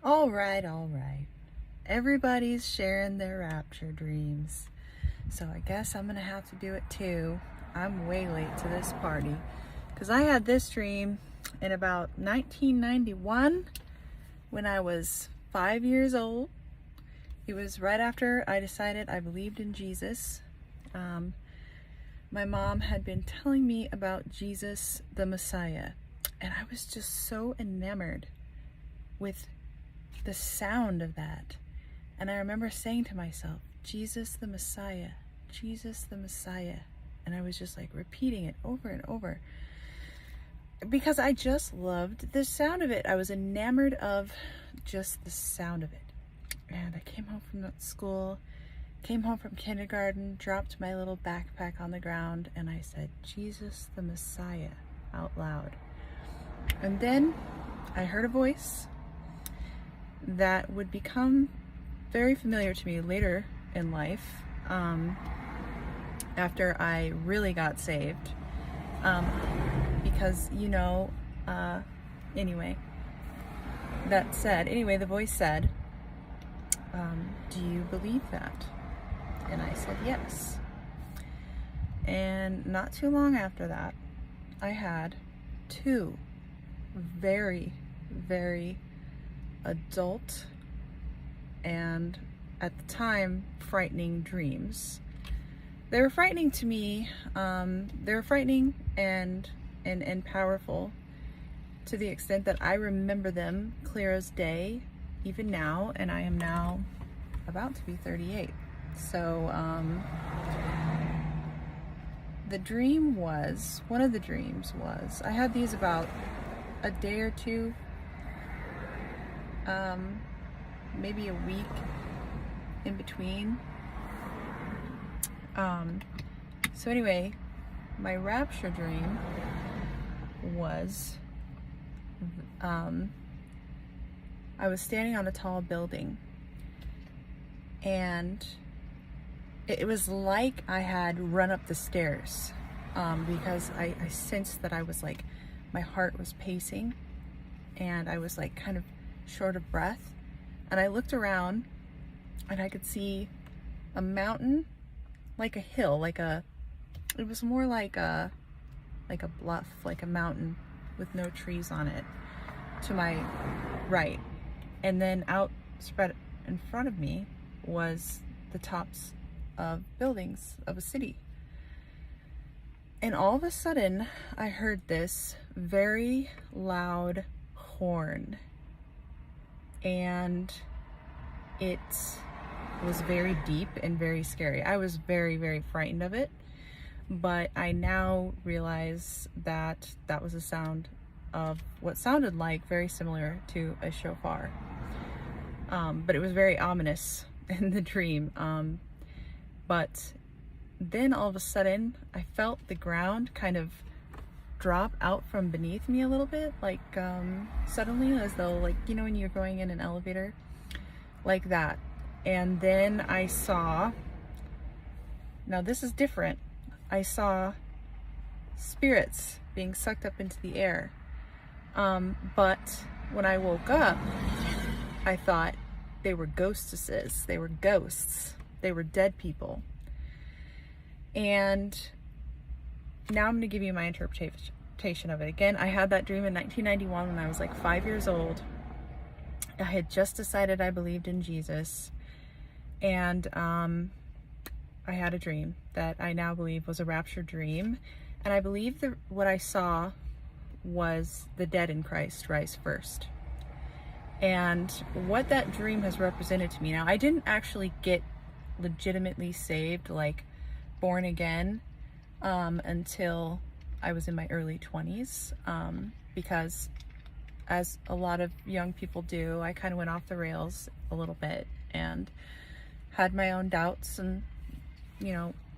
All right, all right. Everybody's sharing their rapture dreams. So I guess I'm gonna have to do it too. I'm way late to this party because I had this dream in about 1991 when I was 5 years old. It was right after I decided I believed in Jesus. My mom had been telling me about Jesus the Messiah, and I was just so enamored with the sound of that. And I remember saying to myself, Jesus the Messiah, Jesus the Messiah. And I was just like repeating it over and over because I just loved the sound of it. I was enamored of just the sound of it. And I came home from school, came home from kindergarten, dropped my little backpack on the ground, and I said, Jesus the Messiah, out loud. And then I heard a voice that would become very familiar to me later in life, after I really got saved, because anyway, the voice said, do you believe that? And I said yes. And not too long after that, I had two very, very adult and at the time frightening dreams. They were frightening to me. They were frightening and powerful to the extent that I remember them clear as day even now, and I am now about to be 38. So one of the dreams was, I had these about a day or two, maybe a week in between. So anyway, my rapture dream was, I was standing on a tall building, and it was like I had run up the stairs, because I sensed that I was like, my heart was pacing and I was like kind of short of breath. And I looked around and I could see a mountain, like a hill, it was more like a bluff, like a mountain with no trees on it to my right. And then out spread in front of me was the tops of buildings of a city. And all of a sudden I heard this very loud horn, and it was very deep and very scary. I was very, very frightened of it, but I now realize that that was a sound of what sounded like very similar to a shofar. But it was very ominous in the dream. But then all of a sudden I felt the ground kind of drop out from beneath me a little bit, like suddenly, as though, like, when you're going in an elevator, like that. And then I saw, now this is different, I saw spirits being sucked up into the air. But when I woke up, I thought they were ghostesses, they were ghosts, they were dead people. And now I'm going to give you my interpretation of it. Again, I had that dream in 1991 when I was like 5 years old. I had just decided I believed in Jesus, and I had a dream that I now believe was a rapture dream. And I believe that what I saw was the dead in Christ rise first. And what that dream has represented to me, now I didn't actually get legitimately saved, like born again, until I was in my early 20s, because as a lot of young people do, I kind of went off the rails a little bit and had my own doubts, and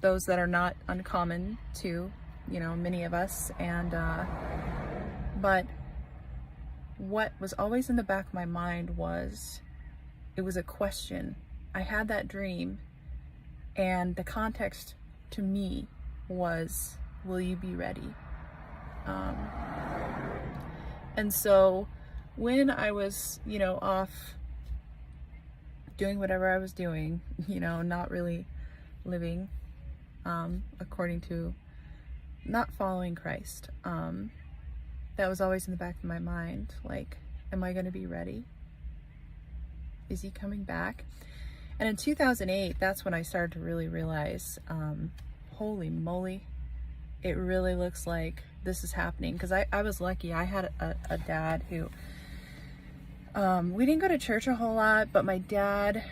those that are not uncommon to many of us. And but what was always in the back of my mind was, it was a question. I had that dream, and the context to me was, will you be ready? And so when I was, off doing whatever I was doing, not really living according to, not following Christ, that was always in the back of my mind, like, am I going to be ready? Is he coming back? And in 2008, that's when I started to really realize, holy moly, it really looks like this is happening. Because I was lucky. I had a dad who, we didn't go to church a whole lot, but my dad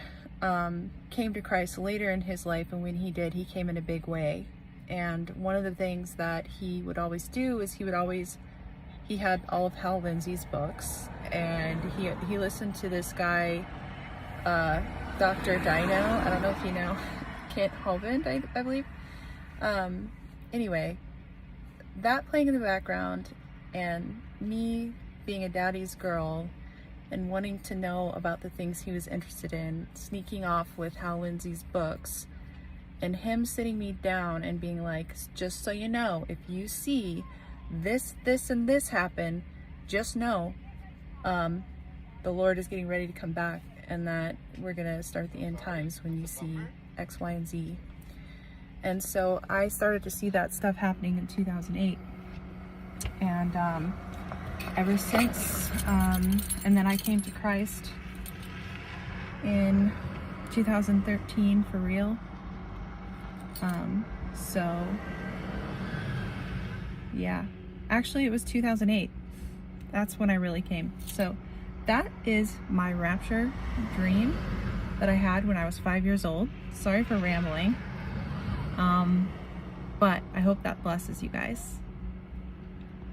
came to Christ later in his life, and when he did, he came in a big way. And one of the things that he would always do is he had all of Hal Lindsey's books, and he listened to this guy, Dr. Dino. I don't know if you know Kent Hovind, I believe. Anyway, that playing in the background, and me being a daddy's girl and wanting to know about the things he was interested in, sneaking off with Hal Lindsey's books, and him sitting me down and being like, just so you know, if you see this, and this happen, just know the Lord is getting ready to come back, and that we're gonna start the end times when you see X, Y, and Z. And so I started to see that stuff happening in 2008, and ever since, and then I came to Christ in 2013 for real. So yeah, actually it was 2008. That's when I really came. So that is my rapture dream that I had when I was 5 years old. Sorry for rambling. But I hope that blesses you guys.